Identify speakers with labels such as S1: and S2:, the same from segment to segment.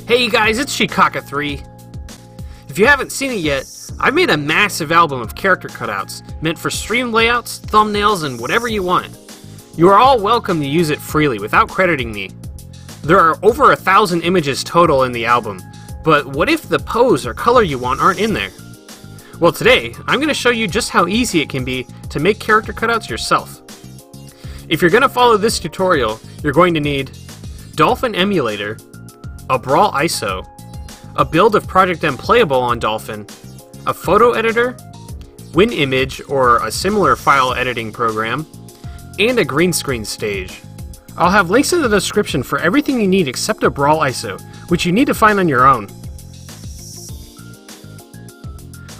S1: Hey guys, it's Shikaka3. If you haven't seen it yet, I've made a massive album of character cutouts, meant for stream layouts, thumbnails, and whatever you want. You are all welcome to use it freely without crediting me. There are over 1,000 images total in the album, but what if the pose or color you want aren't in there? Well, today, I'm going to show you just how easy it can be to make character cutouts yourself. If you're going to follow this tutorial, you're going to need Dolphin Emulator, a Brawl ISO, a build of Project M playable on Dolphin, a photo editor, WinImage or a similar file editing program, and a green screen stage. I'll have links in the description for everything you need except a Brawl ISO, which you need to find on your own.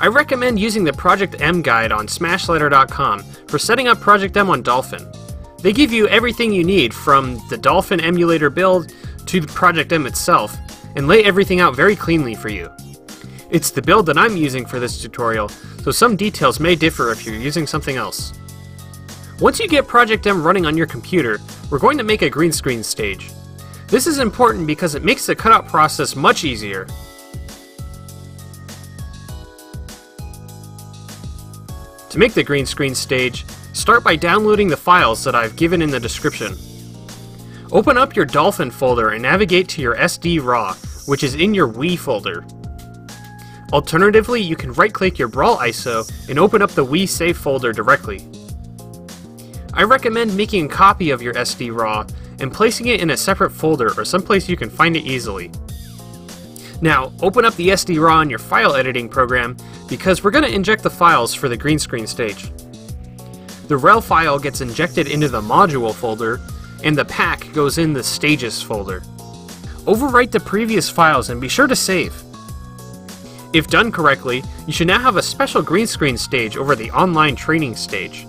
S1: I recommend using the Project M guide on smashletter.com for setting up Project M on Dolphin. They give you everything you need from the Dolphin emulator build to the Project M itself, and lay everything out very cleanly for you. It's the build that I'm using for this tutorial, so some details may differ if you're using something else. Once you get Project M running on your computer, we're going to make a green screen stage. This is important because it makes the cutout process much easier. To make the green screen stage, start by downloading the files that I've given in the description. Open up your Dolphin folder and navigate to your SD-RAW, which is in your Wii folder. Alternatively, you can right-click your Brawl ISO and open up the Wii save folder directly. I recommend making a copy of your SD-RAW and placing it in a separate folder or someplace you can find it easily. Now, open up the SD-RAW in your file editing program because we're going to inject the files for the green screen stage. The rel file gets injected into the module folder, and the pack goes in the stages folder. Overwrite the previous files and be sure to save. If done correctly, you should now have a special green screen stage over the online training stage.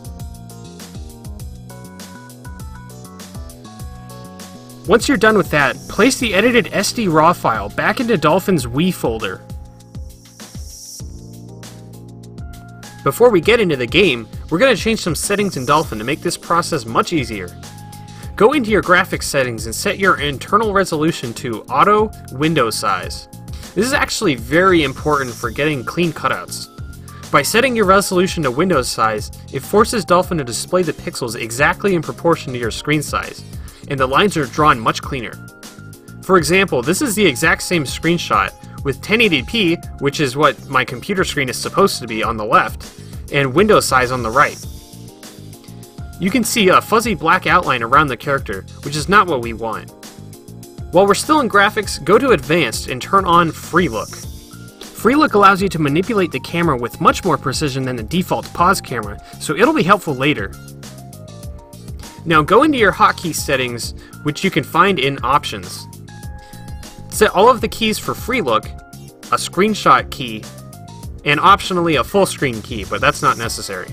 S1: Once you're done with that, place the edited SD-RAW file back into Dolphin's Wii folder. Before we get into the game, we're going to change some settings in Dolphin to make this process much easier. Go into your graphics settings and set your internal resolution to Auto Window Size. This is actually very important for getting clean cutouts. By setting your resolution to window size, it forces Dolphin to display the pixels exactly in proportion to your screen size, and the lines are drawn much cleaner. For example, this is the exact same screenshot with 1080p, which is what my computer screen is supposed to be, on the left, and window size on the right. You can see a fuzzy black outline around the character, which is not what we want. While we're still in graphics, go to Advanced and turn on Free Look. Free Look allows you to manipulate the camera with much more precision than the default pause camera, so it'll be helpful later. Now go into your hotkey settings, which you can find in Options. Set all of the keys for Free Look, a screenshot key, and optionally a full screen key, but that's not necessary.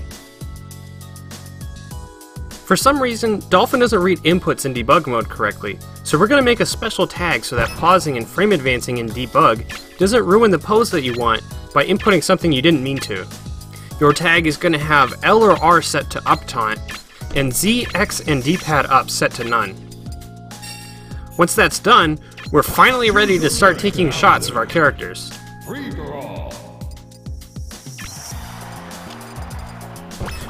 S1: For some reason, Dolphin doesn't read inputs in debug mode correctly, so we're going to make a special tag so that pausing and frame advancing in debug doesn't ruin the pose that you want by inputting something you didn't mean to. Your tag is going to have L or R set to up taunt, and Z, X, and D-pad up set to none. Once that's done, we're finally ready to start taking shots of our characters.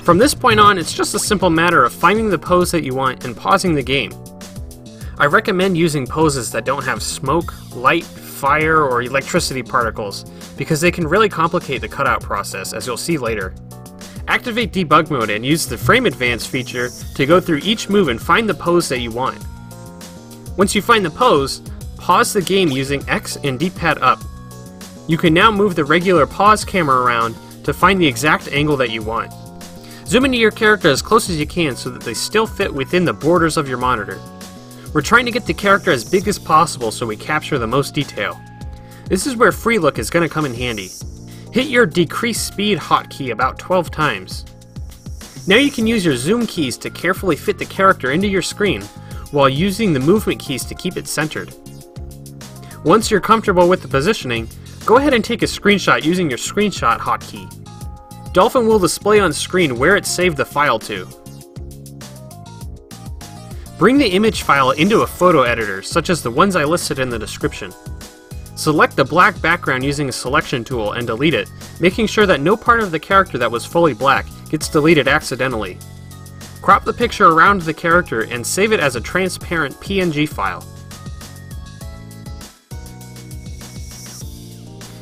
S1: From this point on, it's just a simple matter of finding the pose that you want and pausing the game. I recommend using poses that don't have smoke, light, fire, or electricity particles, because they can really complicate the cutout process, as you'll see later. Activate debug mode and use the frame advance feature to go through each move and find the pose that you want. Once you find the pose, pause the game using X and D-pad up. You can now move the regular pause camera around to find the exact angle that you want. Zoom into your character as close as you can so that they still fit within the borders of your monitor. We're trying to get the character as big as possible so we capture the most detail. This is where Free Look is going to come in handy. Hit your decrease speed hotkey about 12 times. Now you can use your zoom keys to carefully fit the character into your screen while using the movement keys to keep it centered. Once you're comfortable with the positioning, go ahead and take a screenshot using your screenshot hotkey. Dolphin will display on screen where it saved the file to. Bring the image file into a photo editor, such as the ones I listed in the description. Select the black background using a selection tool and delete it, making sure that no part of the character that was fully black gets deleted accidentally. Crop the picture around the character and save it as a transparent PNG file.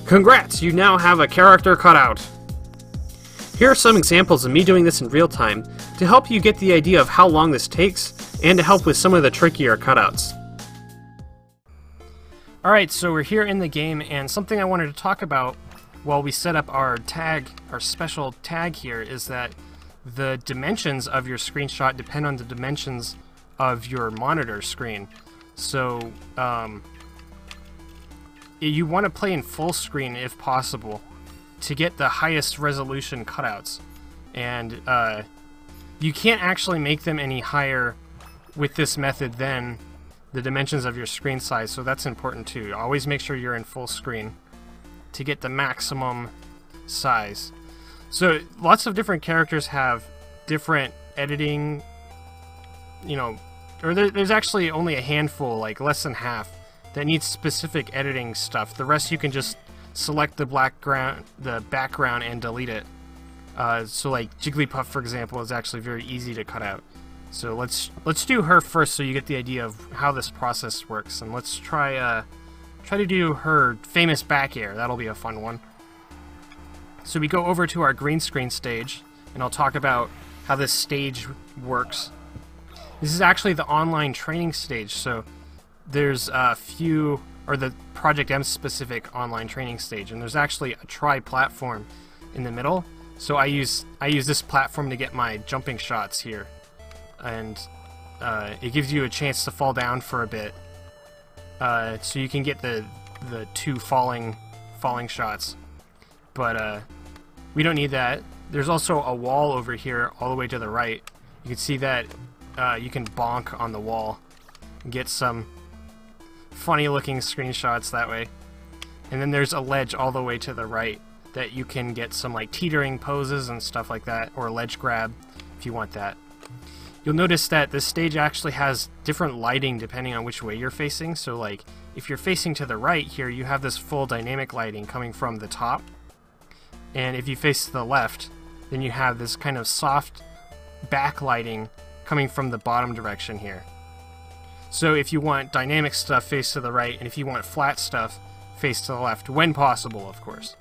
S1: Congrats! You now have a character cutout! Here are some examples of me doing this in real time to help you get the idea of how long this takes and to help with some of the trickier cutouts. Alright, so we're here in the game, and something I wanted to talk about while we set up our tag, our special tag here, is that the dimensions of your screenshot depend on the dimensions of your monitor screen. So, you want to play in full screen if possible to get the highest resolution cutouts. And you can't actually make them any higher with this method than the dimensions of your screen size, so that's important too. Always make sure you're in full screen to get the maximum size. So lots of different characters have different editing, you know, or there's actually only a handful, like less than half, that needs specific editing stuff. The rest you can just select the background and delete it. So like Jigglypuff, for example, is actually very easy to cut out. So let's do her first, so you get the idea of how this process works, and let's try to do her famous back air. That'll be a fun one. So we go over to our green screen stage, and I'll talk about how this stage works. This is actually the online training stage, so there's a few, or the Project M specific online training stage, and there's actually a tri-platform in the middle. So I use this platform to get my jumping shots here. And it gives you a chance to fall down for a bit, so you can get the two falling shots. But we don't need that. There's also a wall over here all the way to the right. You can see that you can bonk on the wall and get some funny looking screenshots that way. And then there's a ledge all the way to the right that you can get some like teetering poses and stuff like that, or ledge grab if you want that. You'll notice that this stage actually has different lighting depending on which way you're facing. So like, if you're facing to the right here, you have this full dynamic lighting coming from the top. And if you face to the left, then you have this kind of soft backlighting coming from the bottom direction here. So if you want dynamic stuff, face to the right, and if you want flat stuff, face to the left, when possible, of course.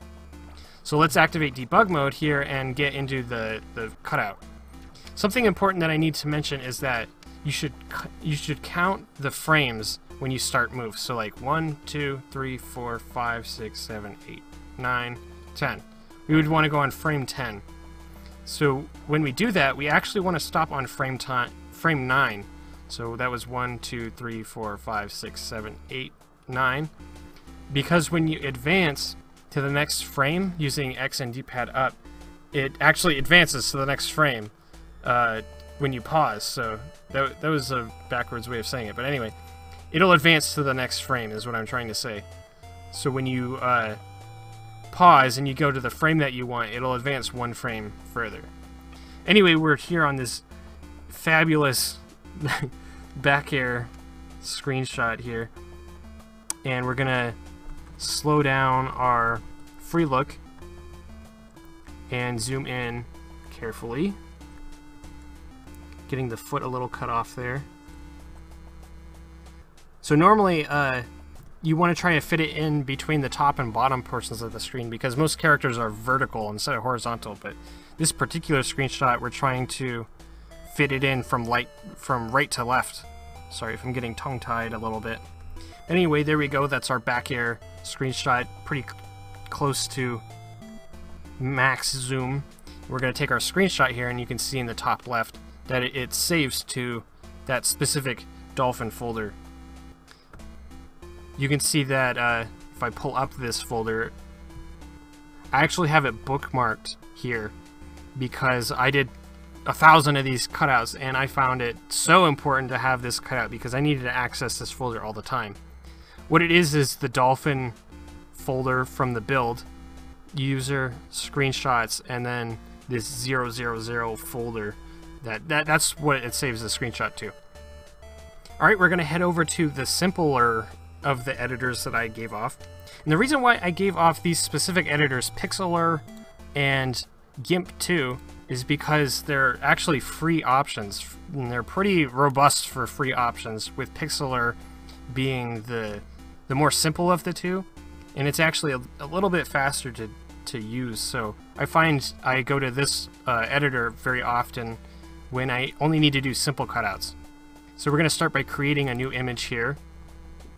S1: So let's activate debug mode here and get into the cutout. Something important that I need to mention is that you should count the frames when you start moves. So like 1, 2, 3, 4, 5, 6, 7, 8, 9, 10. We would want to go on frame 10. So when we do that, we actually want to stop on frame 9. So that was 1, 2, 3, 4, 5, 6, 7, 8, 9. Because when you advance to the next frame using X and D-pad up, it actually advances to the next frame when you pause. So that was a backwards way of saying it. But anyway, it'll advance to the next frame is what I'm trying to say. So when you pause and you go to the frame that you want, it'll advance one frame further. Anyway, we're here on this fabulous back air screenshot here, and we're gonna slow down our free look and zoom in carefully, getting the foot a little cut off there. So normally you want to try to fit it in between the top and bottom portions of the screen, because most characters are vertical instead of horizontal, but this particular screenshot we're trying to fit it in from right to left. Sorry if I'm getting tongue-tied a little bit. Anyway, there we go. That's our back air screenshot, pretty close to max zoom. We're going to take our screenshot here, and you can see in the top left that it saves to that specific dolphin folder. You can see that if I pull up this folder, I actually have it bookmarked here because I did 1,000 of these cutouts, and I found it so important to have this cutout because I needed to access this folder all the time. What it is the dolphin folder from the build, user, screenshots, and then this 000 folder. That's what it saves the screenshot to. Alright, we're going to head over to the simpler of the editors that I gave off. And the reason why I gave off these specific editors, Pixlr and GIMP 2, is because they're actually free options, and they're pretty robust for free options, with Pixlr being the more simple of the two, and it's actually a little bit faster to use. So I find I go to this editor very often when I only need to do simple cutouts. So we're going to start by creating a new image here,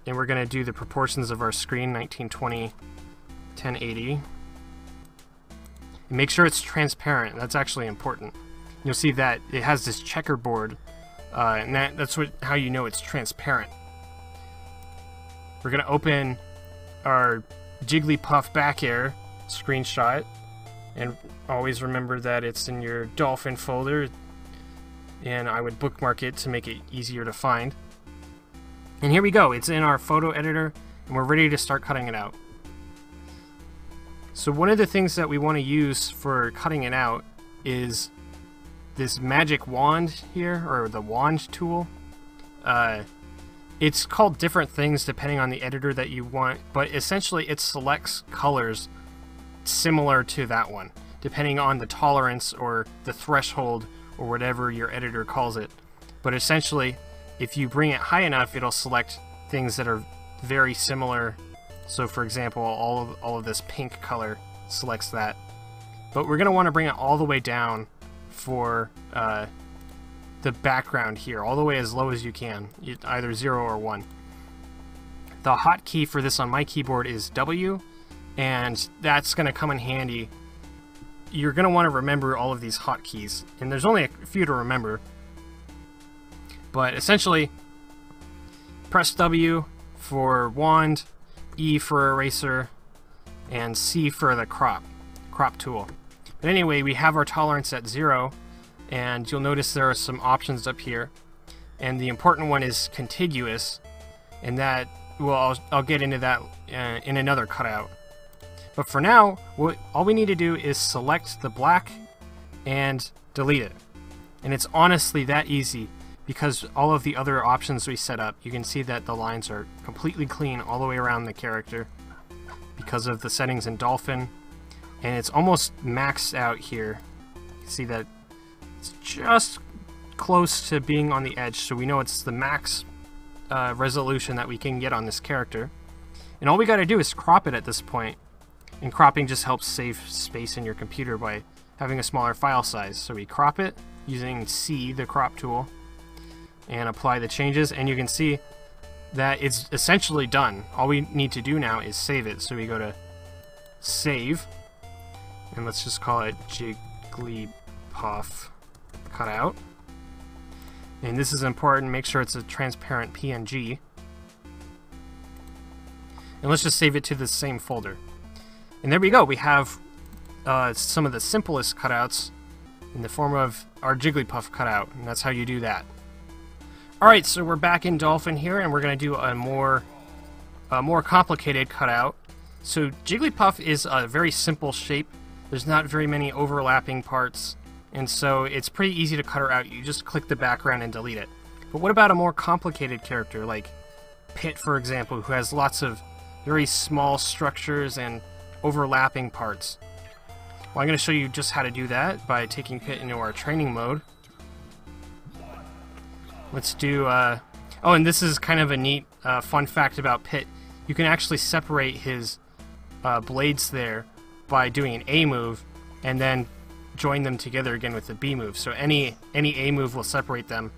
S1: and we're going to do the proportions of our screen, 1920, 1080. And make sure it's transparent. That's actually important. You'll see that it has this checkerboard, and that's how you know it's transparent. We're going to open our Jigglypuff back air screenshot, and always remember that it's in your dolphin folder, and I would bookmark it to make it easier to find. And here we go, it's in our photo editor, and we're ready to start cutting it out. So one of the things that we want to use for cutting it out is this magic wand here, or the wand tool. It's called different things depending on the editor that you want, but essentially it selects colors similar to that one, depending on the tolerance or the threshold or whatever your editor calls it. But essentially, if you bring it high enough, it'll select things that are very similar. So for example, all of this pink color selects that. But we're going to want to bring it all the way down for the background here, all the way as low as you can, either 0 or 1. The hotkey for this on my keyboard is W, and that's going to come in handy. You're going to want to remember all of these hotkeys, and there's only a few to remember. But essentially, press W for wand, E for eraser, and C for the crop tool. But anyway, we have our tolerance at 0, and you'll notice there are some options up here, and the important one is contiguous, and that, well, I'll get into that in another cutout. But for now, all we need to do is select the black and delete it. And it's honestly that easy, because all of the other options we set up, you can see that the lines are completely clean all the way around the character because of the settings in Dolphin, and it's almost maxed out here. You can see that it's just close to being on the edge, so we know it's the max resolution that we can get on this character. And all we got to do is crop it at this point, and cropping just helps save space in your computer by having a smaller file size. So we crop it using C, the crop tool, and apply the changes, and you can see that it's essentially done. All we need to do now is save it. So we go to Save, and let's just call it Jigglypuff cutout. And this is important, make sure it's a transparent PNG. And let's just save it to the same folder. And there we go, we have some of the simplest cutouts in the form of our Jigglypuff cutout, and that's how you do that. Alright, so we're back in Dolphin here, and we're going to do a more complicated cutout. So Jigglypuff is a very simple shape. There's not very many overlapping parts, and so it's pretty easy to cut her out. You just click the background and delete it. But what about a more complicated character, like Pit, for example, who has lots of very small structures and overlapping parts? Well, I'm going to show you just how to do that by taking Pit into our training mode. Let's do, oh, and this is kind of a neat fun fact about Pit. You can actually separate his blades there by doing an A move, and then join them together again with the B move. So any A move will separate them,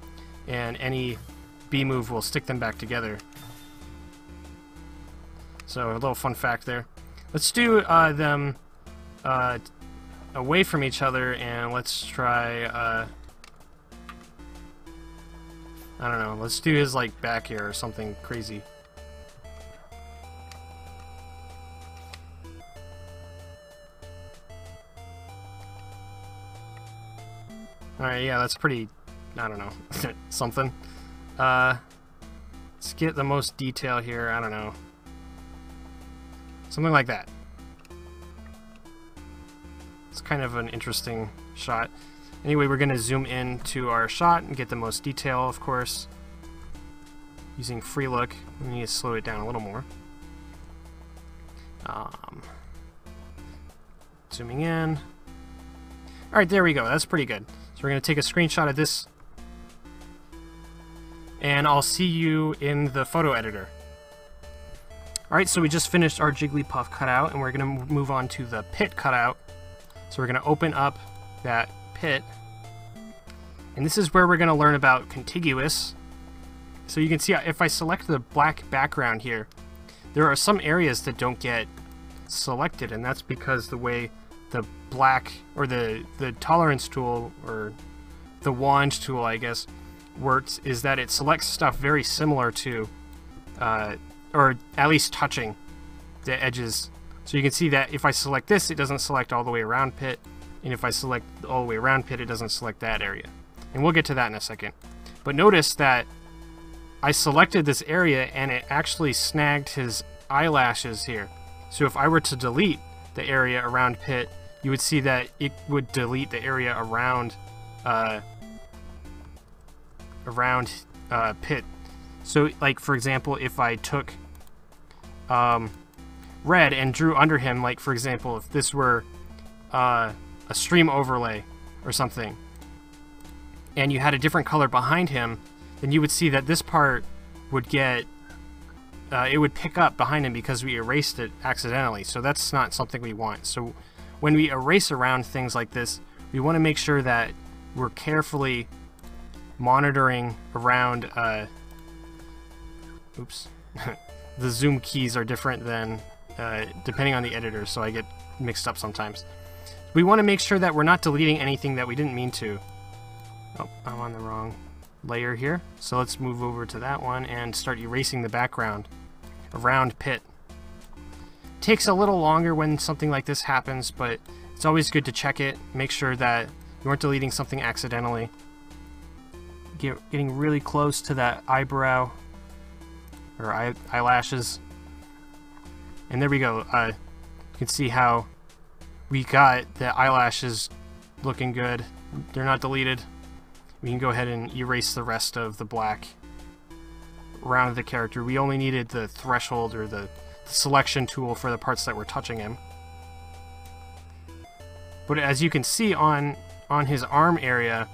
S1: and any B move will stick them back together. So a little fun fact there. Let's do them away from each other, and let's try, I don't know, let's do his like back here or something crazy. Alright, yeah, that's pretty, I don't know, something. Let's get the most detail here, I don't know. Something like that. It's kind of an interesting shot. Anyway, we're going to zoom in to our shot and get the most detail, of course. using free look. We need to slow it down a little more. Zooming in. Alright, there we go. That's pretty good. So we're going to take a screenshot of this, and I'll see you in the photo editor. Alright, so we just finished our Jigglypuff cutout, and we're going to move on to the pit cutout. So we're going to open up that pit, and this is where we're going to learn about contiguous. So you can see if I select the black background here, there are some areas that don't get selected, and that's because the way the black, or the tolerance tool, or the wand tool, I guess, works is that it selects stuff very similar to, or at least touching the edges. So you can see that if I select this, it doesn't select all the way around pit, and if I select all the way around pit, it doesn't select that area. And we'll get to that in a second. But notice that I selected this area and it actually snagged his eyelashes here. So if I were to delete the area around pit, you would see that it would delete the area around pit. So like, for example, if I took red and drew under him, like for example, if this were a stream overlay or something, and you had a different color behind him, then you would see that this part would get, it would pick up behind him because we erased it accidentally. So that's not something we want. So when we erase around things like this, we want to make sure that we're carefully monitoring around, oops, the zoom keys are different than, depending on the editor, so I get mixed up sometimes. We want to make sure that we're not deleting anything that we didn't mean to. Oh, I'm on the wrong layer here. So let's move over to that one and start erasing the background around pit. Takes a little longer when something like this happens, but it's always good to check it, make sure that you aren't deleting something accidentally. Getting really close to that eyebrow, or eyelashes. And there we go. You can see how we got the eyelashes looking good. They're not deleted. We can go ahead and erase the rest of the black around the character. We only needed the threshold, or the selection tool, for the parts that were touching him. But as you can see on his arm area,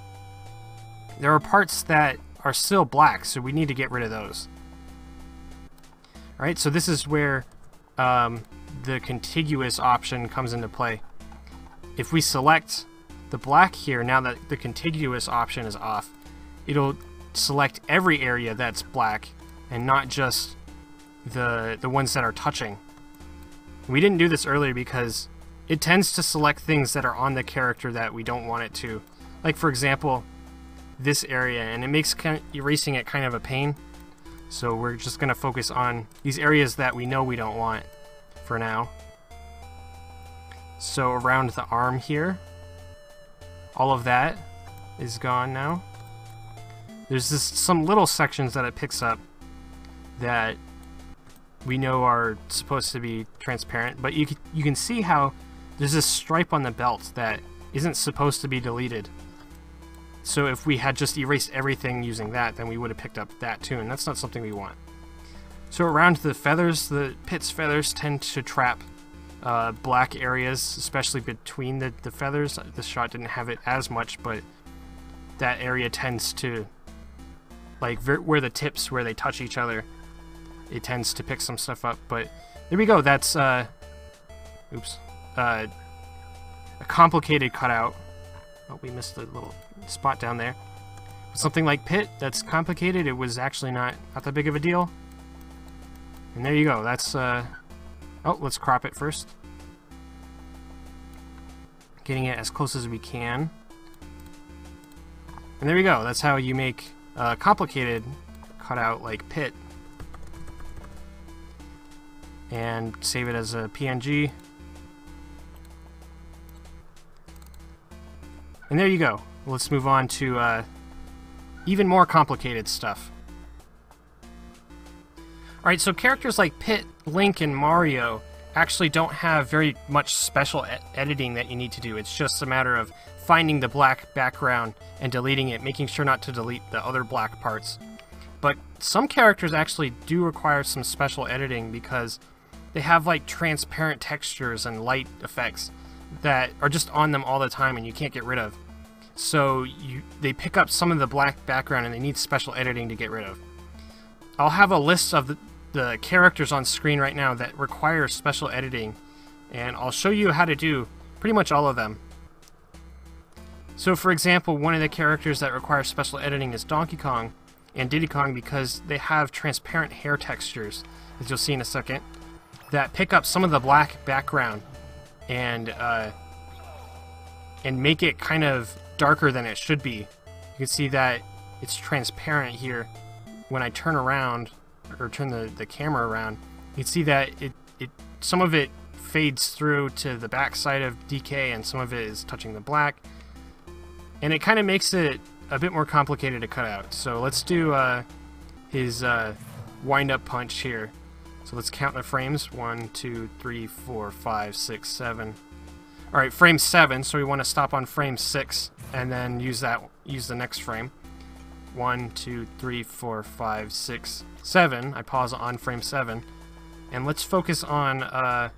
S1: there are parts that are still black, so we need to get rid of those. Alright, so this is where the contiguous option comes into play. If we select the black here, now that the contiguous option is off, it'll select every area that's black and not just the ones that are touching. We didn't do this earlier because it tends to select things that are on the character that we don't want it to. Like for example, this area, and it makes erasing it kind of a pain. So we're just going to focus on these areas that we know we don't want for now. So around the arm here, all of that is gone now. There's some little sections that it picks up that we know are supposed to be transparent, but you can see how there's this stripe on the belt that isn't supposed to be deleted. So if we had just erased everything using that, then we would have picked up that too, and that's not something we want. So around the feathers, the pit's feathers tend to trap black areas, especially between the feathers. This shot didn't have it as much, but that area tends to, like where the tips, where they touch each other, it tends to pick some stuff up. But there we go, that's oops, a complicated cutout. Oh, we missed a little spot down there. Something like pit that's complicated, it was actually not that big of a deal. And there you go, that's oh, let's crop it first. Getting it as close as we can. And there we go, that's how you make a complicated cutout like pit. And save it as a PNG. And there you go. Let's move on to even more complicated stuff. Alright, so characters like Pit, Link, and Mario actually don't have very much special editing that you need to do. It's just a matter of finding the black background and deleting it, making sure not to delete the other black parts. but some characters actually do require some special editing because they have like transparent textures and light effects that are just on them all the time and you can't get rid of. So they pick up some of the black background and they need special editing to get rid of. I'll have a list of the characters on screen right now that require special editing, and I'll show you how to do pretty much all of them. So for example, one of the characters that requires special editing is Donkey Kong and Diddy Kong because they have transparent hair textures, as you'll see in a second, that pick up some of the black background and make it kind of darker than it should be. You can see that it's transparent here. When I turn around, or turn the camera around, you can see that some of it fades through to the back side of DK and some of it is touching the black. And it kind of makes it a bit more complicated to cut out. So let's do his wind-up punch here. So let's count the frames. 1, 2, 3, 4, 5, 6, 7. Alright, frame 7, so we want to stop on frame 6 and then use the next frame. 1, 2, 3, 4, 5, 6, 7. I pause on frame 7. And let's focus on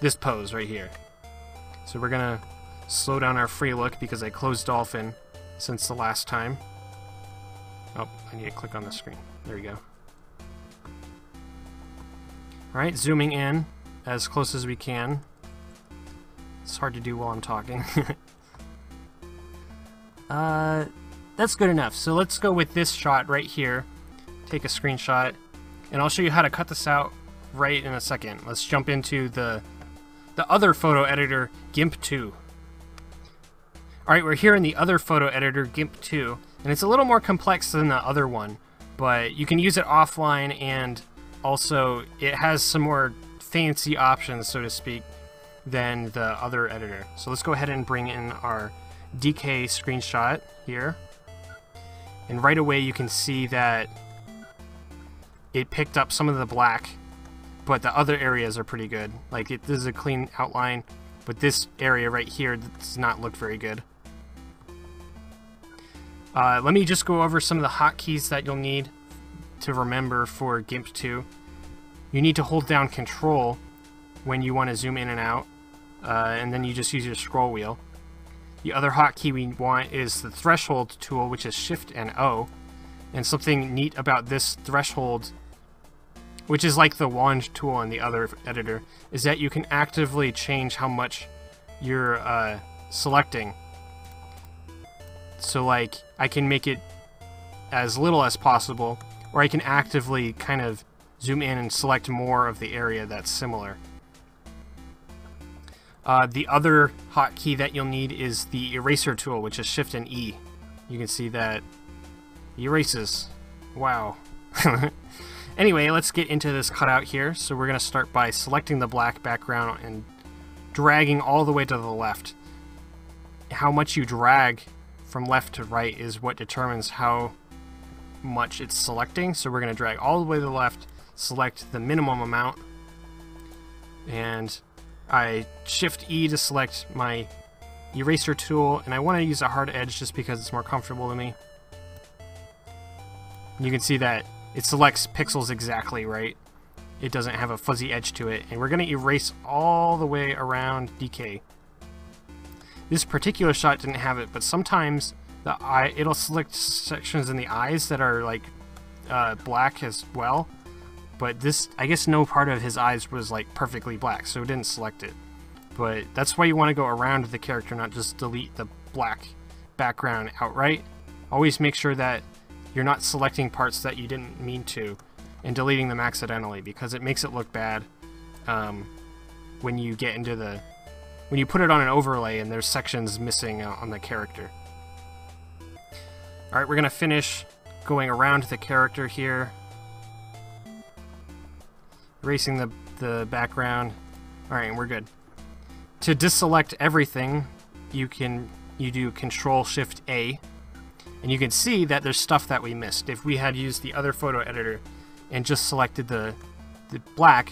S1: this pose right here. So we're going to slow down our free look because I closed dolphin since the last time. Oh, I need to click on the screen. There we go. Alright, zooming in as close as we can. It's hard to do while I'm talking. That's good enough. So let's go with this shot right here. Take a screenshot, and I'll show you how to cut this out right in a second. Let's jump into the other photo editor, GIMP 2. Alright, we're here in the other photo editor, GIMP 2, and it's a little more complex than the other one, but you can use it offline, and also it has some more fancy options, so to speak, than the other editor. So let's go ahead and bring in our DK screenshot here. And right away you can see that it picked up some of the black, but the other areas are pretty good. Like this is a clean outline, but this area right here does not look very good. Let me just go over some of the hotkeys that you'll need to remember for GIMP 2. You need to hold down Control when you want to zoom in and out, and then you just use your scroll wheel. The other hotkey we want is the threshold tool, which is Shift and O. And something neat about this threshold, which is like the wand tool in the other editor, is that you can actively change how much you're selecting. So like, I can make it as little as possible, or I can actively kind of zoom in and select more of the area that's similar. The other hotkey that you'll need is the eraser tool, which is Shift and E. You can see that erases. Wow. Anyway, let's get into this cutout here. So we're going to start by selecting the black background and dragging all the way to the left. How much you drag from left to right is what determines how much it's selecting. So we're going to drag all the way to the left, select the minimum amount, and I Shift E to select my eraser tool, and I want to use a hard edge just because it's more comfortable to me. You can see that it selects pixels exactly right. It doesn't have a fuzzy edge to it, and we're going to erase all the way around DK. This particular shot didn't have it, but sometimes it'll select sections in the eyes that are like black as well. But this, I guess no part of his eyes was like perfectly black, so it didn't select it. But that's why you want to go around the character, not just delete the black background outright. Always make sure that you're not selecting parts that you didn't mean to and deleting them accidentally, because it makes it look bad when you get into when you put it on an overlay and there's sections missing on the character. Alright, we're going to finish going around the character here. Erasing the background. Alright, and we're good. To deselect everything, you do Control Shift A, and you can see that there's stuff that we missed. If we had used the other photo editor and just selected the black,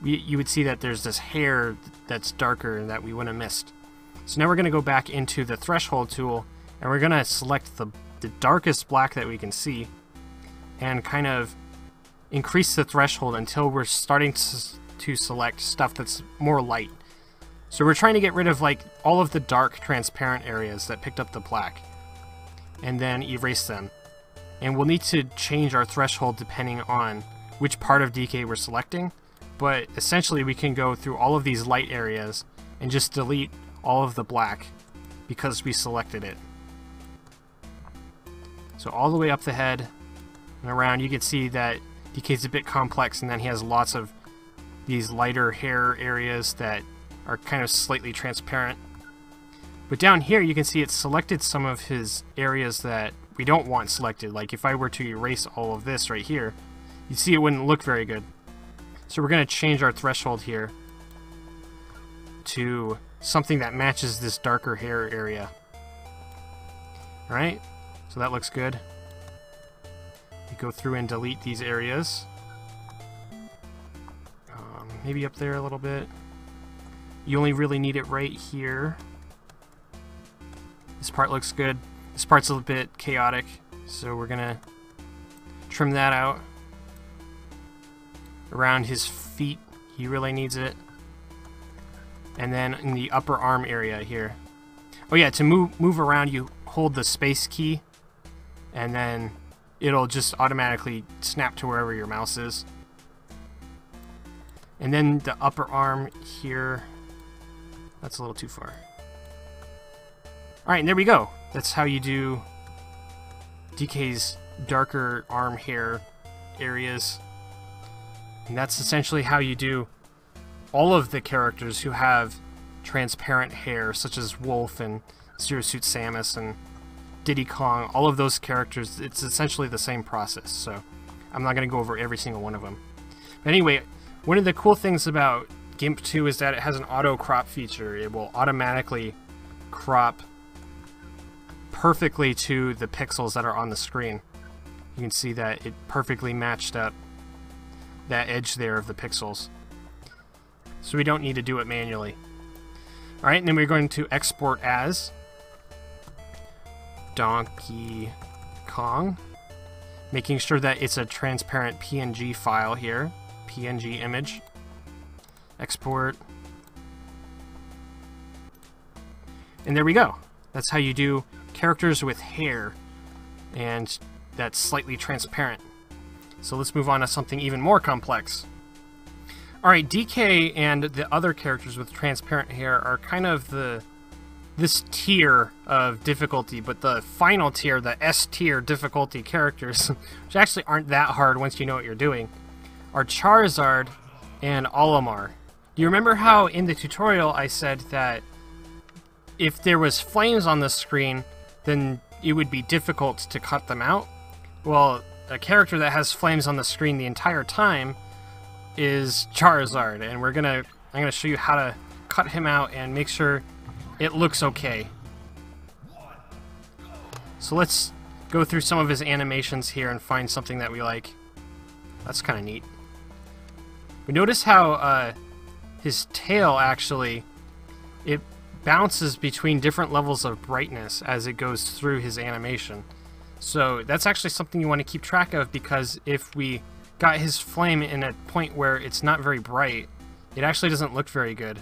S1: you would see that there's this hair that's darker that we would have missed. So now we're going to go back into the threshold tool, and we're going to select the darkest black that we can see, and kind of increase the threshold until we're starting to select stuff that's more light. So we're trying to get rid of like all of the dark transparent areas that picked up the plaque and then erase them. And we'll need to change our threshold depending on which part of DK we're selecting, but essentially we can go through all of these light areas and just delete all of the black because we selected it. So all the way up the head and around, you can see that DK's a bit complex, and then he has lots of these lighter hair areas that are kind of slightly transparent. But down here you can see it's selected some of his areas that we don't want selected. Like if I were to erase all of this right here, you'd see it wouldn't look very good. So we're going to change our threshold here to something that matches this darker hair area. Alright, so that looks good. You go through and delete these areas. Maybe up there a little bit. You only really need it right here. This part looks good. This part's a little bit chaotic, so we're gonna trim that out. Around his feet, he really needs it. And then in the upper arm area here. Oh yeah, to move around, you hold the space key, and then it'll just automatically snap to wherever your mouse is. And then the upper arm here, that's a little too far. Alright, and there we go. That's how you do DK's darker arm hair areas. And that's essentially how you do all of the characters who have transparent hair, such as Wolf and Zero Suit Samus and Diddy Kong. All of those characters, it's essentially the same process, so I'm not going to go over every single one of them. But anyway, one of the cool things about GIMP 2 is that it has an auto crop feature. It will automatically crop perfectly to the pixels that are on the screen. You can see that it perfectly matched up that edge there of the pixels. So we don't need to do it manually. Alright, and then we're going to export as Donkey Kong, making sure that it's a transparent PNG file here. PNG image. Export. And there we go. That's how you do characters with hair and that's slightly transparent. So let's move on to something even more complex. Alright, DK and the other characters with transparent hair are kind of this tier of difficulty, but the final tier, the S tier difficulty characters, which actually aren't that hard once you know what you're doing, are Charizard and Olimar. Do you remember how in the tutorial I said that if there was flames on the screen, then it would be difficult to cut them out? Well, a character that has flames on the screen the entire time is Charizard, and I'm gonna show you how to cut him out and make sure it looks okay. So let's go through some of his animations here and find something that we like. That's kind of neat. We notice how his tail actually, it bounces between different levels of brightness as it goes through his animation. So that's actually something you want to keep track of, because if we got his flame in a point where it's not very bright, it actually doesn't look very good.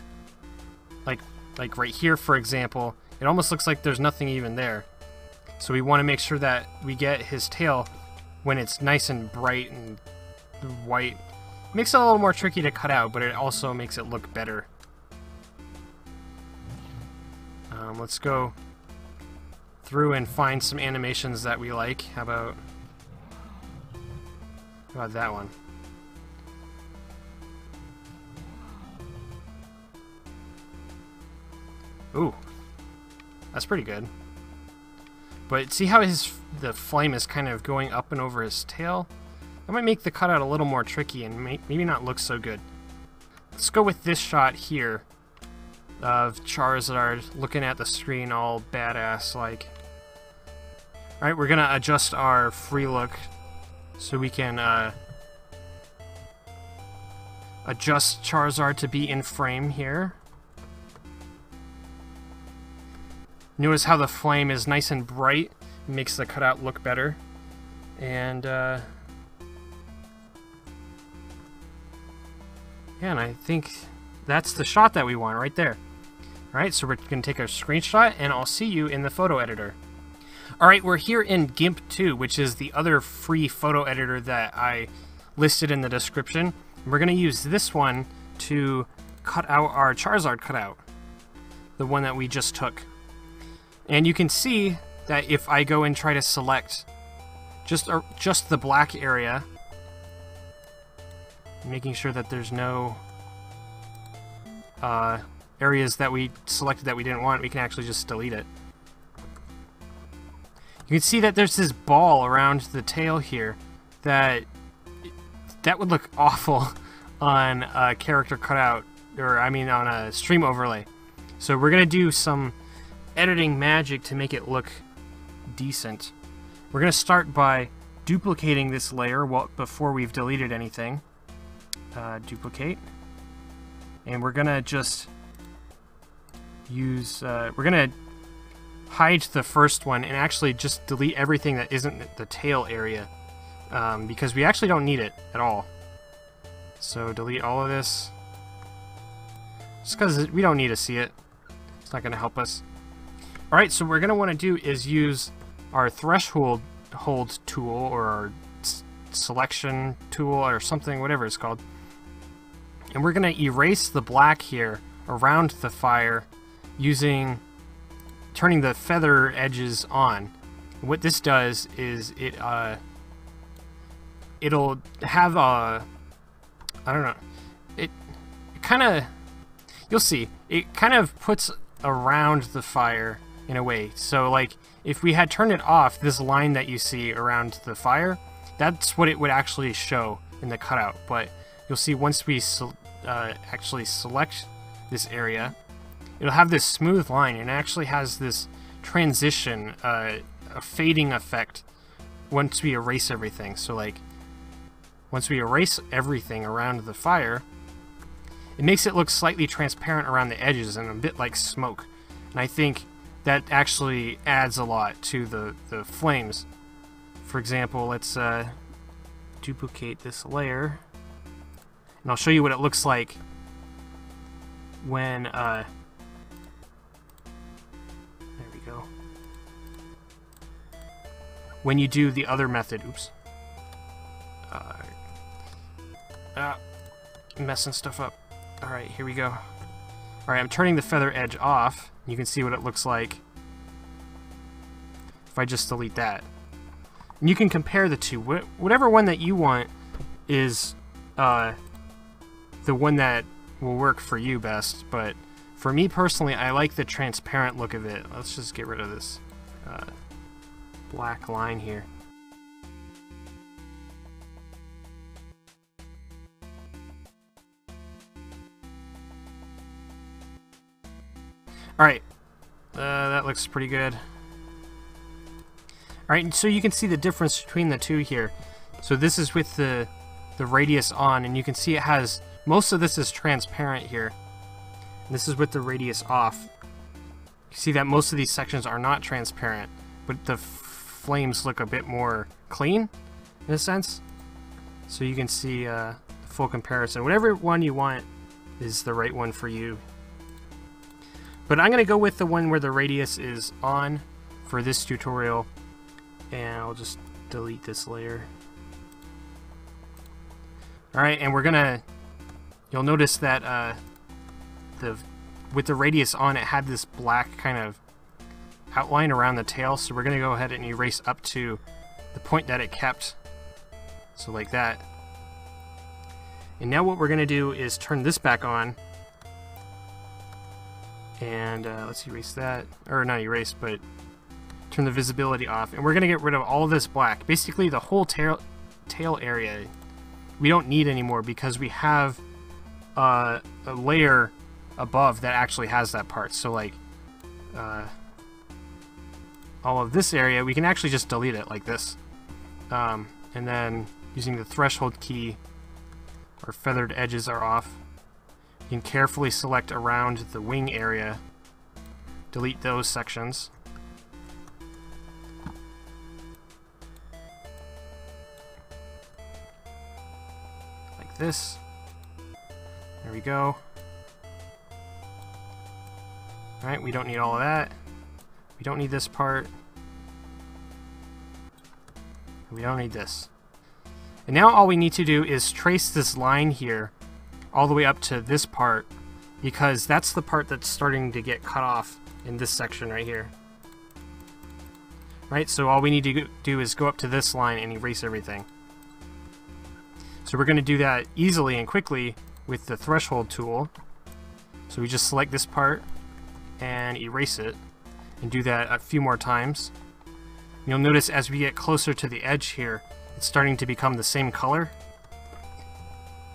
S1: Like right here, for example, it almost looks like there's nothing even there. So we want to make sure that we get his tail when it's nice and bright and white. It makes it a little more tricky to cut out, but it also makes it look better. Let's go through and find some animations that we like. How about that one? Ooh, that's pretty good. But see how the flame is kind of going up and over his tail? That might make the cutout a little more tricky and maybe not look so good. Let's go with this shot here of Charizard looking at the screen all badass like. Alright, we're gonna adjust our free look so we can adjust Charizard to be in frame here. Notice how the flame is nice and bright, makes the cutout look better. And Yeah, and I think that's the shot that we want right there. Alright, so we're going to take a screenshot, and I'll see you in the photo editor. Alright, we're here in GIMP 2, which is the other free photo editor that I listed in the description. We're going to use this one to cut out our Charizard cutout, the one that we just took. And you can see that if I go and try to select just the black area, making sure that there's no areas that we selected that we didn't want, we can actually just delete it. You can see that there's this ball around the tail here that would look awful on a character cutout, or I mean on a stream overlay. So we're gonna do some editing magic to make it look decent. We're gonna start by duplicating this layer before we've deleted anything. Duplicate, and we're gonna just use we're gonna hide the first one and actually just delete everything that isn't the tail area, because we actually don't need it at all. So delete all of this just because we don't need to see it. It's not gonna help us. Alright, so what we're gonna want to do is use our threshold tool, or our selection tool, or something, whatever it's called. And we're going to erase the black here around the fire using turning the feather edges on. And what this does is it'll have a, I don't know, it kind of, you'll see, it kind of puts around the fire in a way. So like if we had turned it off, this line that you see around the fire, that's what it would actually show in the cutout. But you'll see once we actually select this area, it'll have this smooth line, and it actually has this transition, a fading effect once we erase everything. So like once we erase everything around the fire, it makes it look slightly transparent around the edges and a bit like smoke. And I think that actually adds a lot to the flames. For example, let's duplicate this layer, and I'll show you what it looks like when, there we go, when you do the other method. Oops. Messing stuff up. Alright, here we go. Alright, I'm turning the feather edge off. You can see what it looks like if I just delete that. And you can compare the two. Whatever one that you want is the one that will work for you best. But for me personally, I like the transparent look of it. Let's just get rid of this black line here. Alright, that looks pretty good. Alright, so you can see the difference between the two here. So this is with the radius on, and you can see it has, most of this is transparent here. And this is with the radius off. You see that most of these sections are not transparent, but the flames look a bit more clean, in a sense. So you can see the full comparison. Whatever one you want is the right one for you. But I'm going to go with the one where the radius is on for this tutorial, and I'll just delete this layer. Alright, and we're going to, you'll notice that with the radius on, it had this black kind of outline around the tail, so we're going to go ahead and erase up to the point that it kept, so like that. And now what we're going to do is turn this back on. And let's erase that, or not erase, but turn the visibility off. And we're going to get rid of all of this black. Basically the whole tail area we don't need anymore, because we have a layer above that actually has that part. So like all of this area, we can actually just delete it like this. And then using the threshold key, our feathered edges are off. You can carefully select around the wing area, delete those sections. Like this. There we go. Alright, we don't need all of that. We don't need this part. We don't need this. And now all we need to do is trace this line here all the way up to this part, because that's the part that's starting to get cut off in this section right here. Right, so all we need to do is go up to this line and erase everything. So we're going to do that easily and quickly with the threshold tool. So we just select this part and erase it, and do that a few more times. You'll notice as we get closer to the edge here, it's starting to become the same color.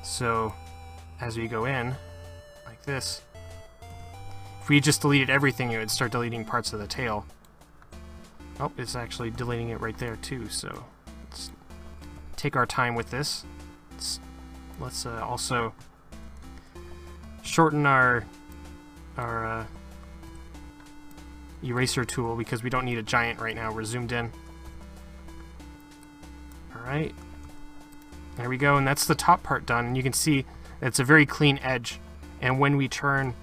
S1: So as we go in, like this, if we just deleted everything, it would start deleting parts of the tail. Oh, it's actually deleting it right there too, so let's take our time with this. Let's also shorten our eraser tool, because we don't need a giant right now. We're zoomed in. Alright, there we go, and that's the top part done, and you can see it's a very clean edge, and when we turn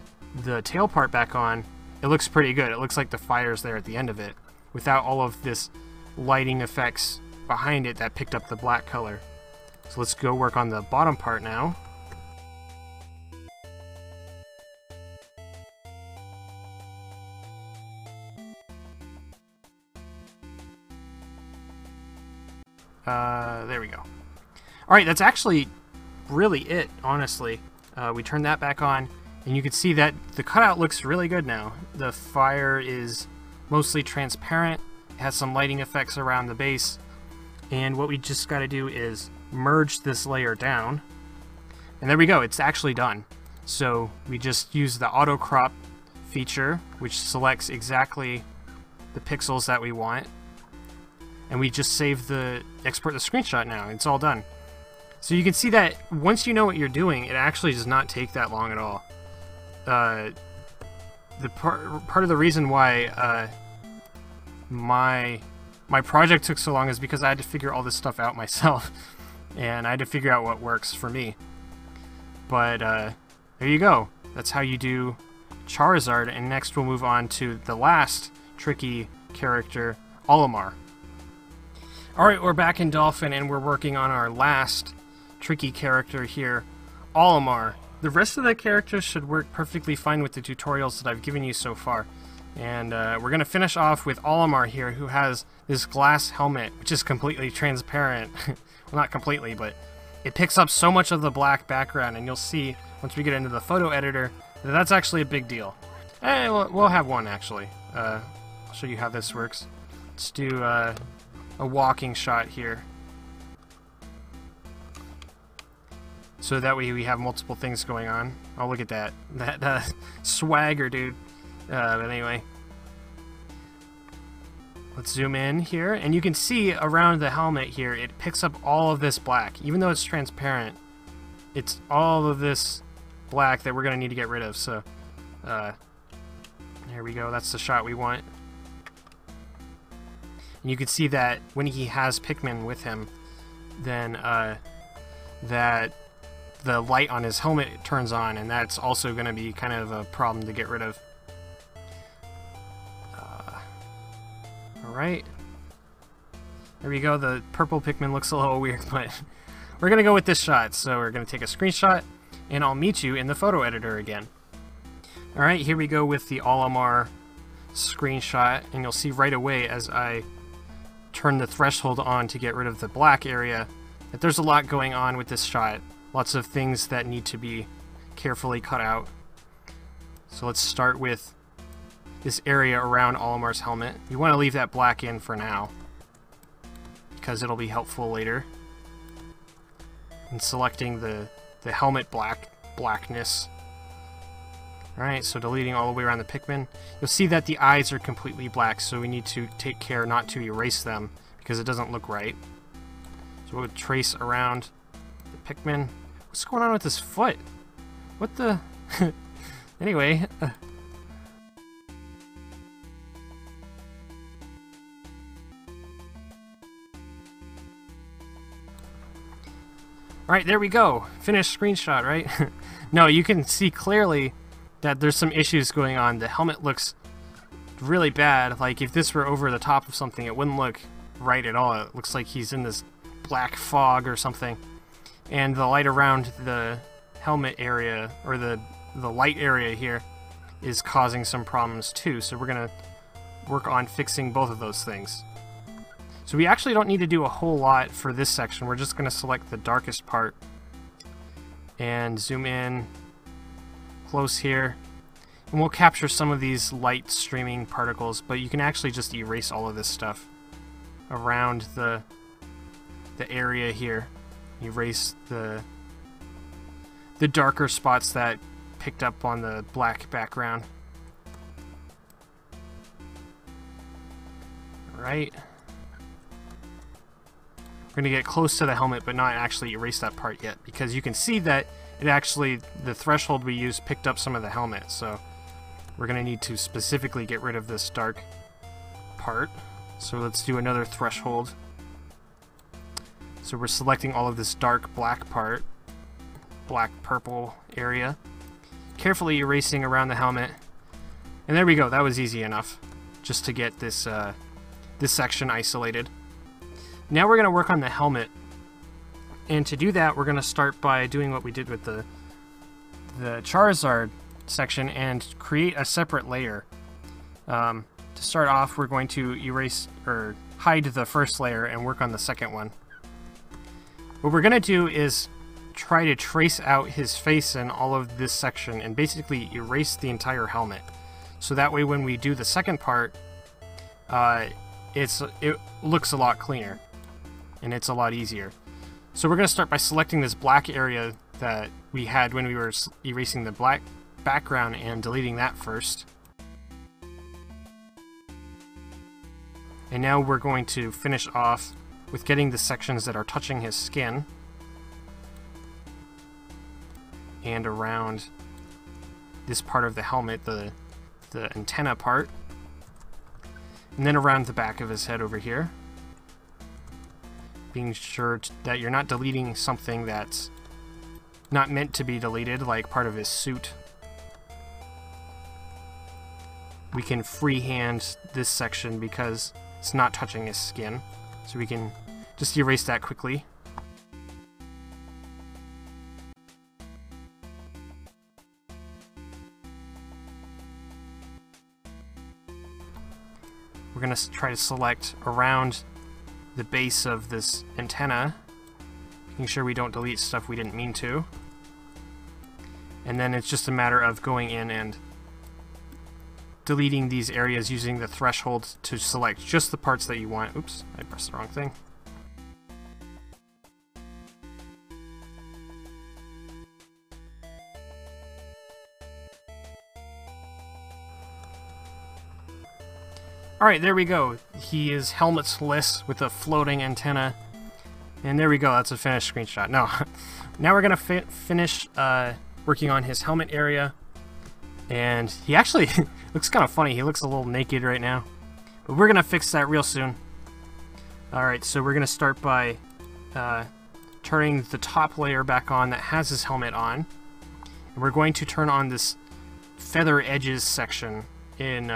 S1: the tail part back on, it looks pretty good. It looks like the fire's there at the end of it, without all of this lighting effects behind it that picked up the black color. So let's go work on the bottom part now. There we go. Alright, that's actually really it, honestly. We turn that back on, and you can see that the cutout looks really good now. The fire is mostly transparent, it has some lighting effects around the base, and what we just got to do is merge this layer down, and there we go, it's actually done. So we just use the auto crop feature, which selects exactly the pixels that we want, and we just export the screenshot now. It's all done. So you can see that once you know what you're doing, it actually does not take that long at all. The part of the reason why my project took so long is because I had to figure all this stuff out myself, and I had to figure out what works for me. But there you go. That's how you do Charizard, and next we'll move on to the last tricky character, Olimar. Alright, we're back in Dolphin, and we're working on our last tricky character here, Olimar. The rest of the characters should work perfectly fine with the tutorials that I've given you so far. And we're going to finish off with Olimar here, who has this glass helmet, which is completely transparent. Well, not completely, but it picks up so much of the black background, and you'll see once we get into the photo editor that that's actually a big deal. We'll have one, actually. I'll show you how this works. Let's do a walking shot here, so that way we have multiple things going on. Oh, look at that. That swagger, dude. But anyway, let's zoom in here, and you can see around the helmet here, it picks up all of this black. Even though it's transparent, it's all of this black that we're going to need to get rid of. So there we go. That's the shot we want. And you can see that when he has Pikmin with him, then that the light on his helmet turns on, and that's also going to be kind of a problem to get rid of. Alright. There we go. The purple Pikmin looks a little weird, but we're going to go with this shot. So we're going to take a screenshot, and I'll meet you in the photo editor again. Alright, here we go with the Olimar screenshot, and you'll see right away as I turn the threshold on to get rid of the black area that there's a lot going on with this shot. Lots of things that need to be carefully cut out. So let's start with this area around Olimar's helmet. You want to leave that black in for now, because it'll be helpful later. And selecting the helmet blackness. Alright, so deleting all the way around the Pikmin. You'll see that the eyes are completely black, so we need to take care not to erase them, because it doesn't look right. So we'll trace around the Pikmin. What's going on with this foot? What the... Anyway... Alright, there we go. Finished screenshot, right? No, you can see clearly that there's some issues going on. The helmet looks really bad. Like, if this were over the top of something, it wouldn't look right at all. It looks like he's in this black fog or something. And the light around the helmet area, or the light area here, is causing some problems too. So we're going to work on fixing both of those things. So we actually don't need to do a whole lot for this section. We're just going to select the darkest part and zoom in close here. And we'll capture some of these light streaming particles, but you can actually just erase all of this stuff around the area here. Erase the darker spots that picked up on the black background. Right. We're going to get close to the helmet, but not actually erase that part yet, because you can see that it actually, the threshold we used picked up some of the helmet, so we're going to need to specifically get rid of this dark part. So let's do another threshold. So we're selecting all of this dark black part, black purple area, carefully erasing around the helmet, and there we go. That was easy enough just to get this this section isolated. Now we're going to work on the helmet, and to do that we're going to start by doing what we did with the Charizard section and create a separate layer. To start off, we're going to erase or hide the first layer and work on the second one. What we're going to do is try to trace out his face in all of this section and basically erase the entire helmet. So that way when we do the second part, it looks a lot cleaner and it's a lot easier. So we're going to start by selecting this black area that we had when we were erasing the black background and deleting that first. And now we're going to finish off with getting the sections that are touching his skin and around this part of the helmet, the antenna part, and then around the back of his head over here. Being sure that you're not deleting something that's not meant to be deleted, like part of his suit. We can freehand this section because it's not touching his skin, so we can just erase that quickly. We're going to try to select around the base of this antenna, making sure we don't delete stuff we didn't mean to. And then it's just a matter of going in and deleting these areas using the threshold to select just the parts that you want. Oops, I pressed the wrong thing. Alright, there we go. He is helmetless with a floating antenna. And there we go, that's a finished screenshot. No, now we're going to finish working on his helmet area. And he actually looks kind of funny. He looks a little naked right now. But we're going to fix that real soon. Alright, so we're going to start by turning the top layer back on that has his helmet on. And we're going to turn on this feather edges section in...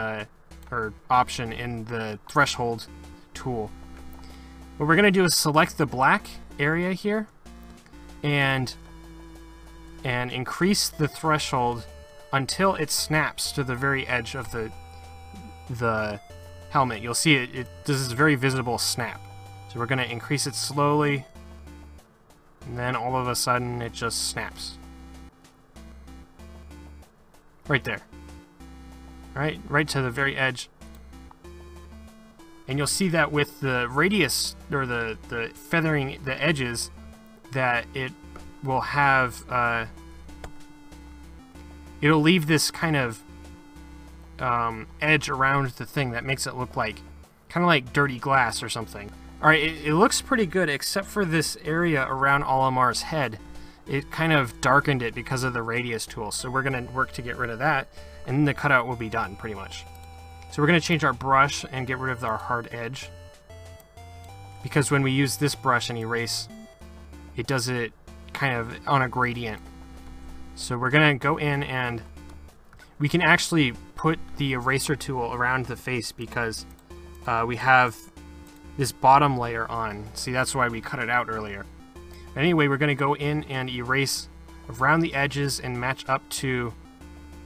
S1: or option in the threshold tool. What we're going to do is select the black area here and increase the threshold until it snaps to the very edge of the helmet. You'll see it does this very visible snap. So we're going to increase it slowly, and then all of a sudden it just snaps. Right there. Right to the very edge. And you'll see that with the radius, or the feathering the edges, that it will have, it'll leave this kind of edge around the thing that makes it look like, kind of like dirty glass or something. Alright, it looks pretty good except for this area around Olimar's head. It kind of darkened it because of the radius tool, so we're going to work to get rid of that, and then the cutout will be done, pretty much. So we're going to change our brush and get rid of our hard edge, because when we use this brush and erase, it kind of on a gradient. So we're going to go in and we can actually put the eraser tool around the face because we have this bottom layer on. See, that's why we cut it out earlier. Anyway, we're going to go in and erase around the edges and match up to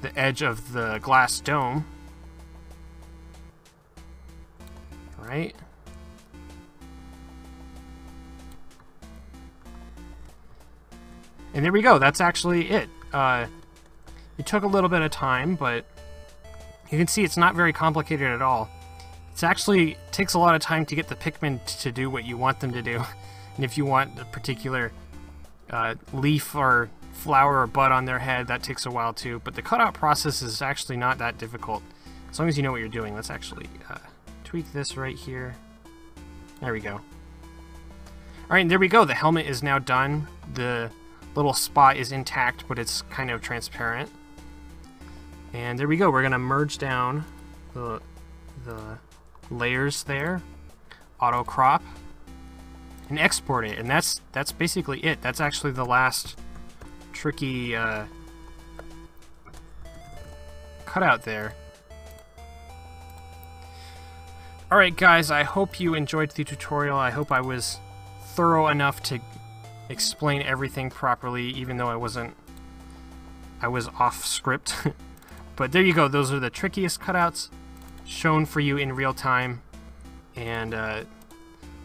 S1: the edge of the glass dome. Right? And there we go. That's actually it. It took a little bit of time, but you can see it's not very complicated at all. It actually takes a lot of time to get the Pikmin to do what you want them to do. And if you want a particular leaf or flower or bud on their head, that takes a while too. But the cutout process is actually not that difficult, as long as you know what you're doing. Let's actually tweak this right here. There we go. Alright, there we go. The helmet is now done. The little spot is intact, but it's kind of transparent. And there we go. We're going to merge down the layers there, auto crop, and export it. And that's basically it. That's actually the last tricky cutout there. Alright guys, I hope you enjoyed the tutorial. I hope I was thorough enough to explain everything properly, even though I was off script. But there you go. Those are the trickiest cutouts shown for you in real time. And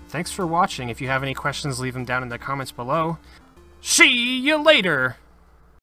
S1: thanks for watching. If you have any questions, leave them down in the comments below. See you later!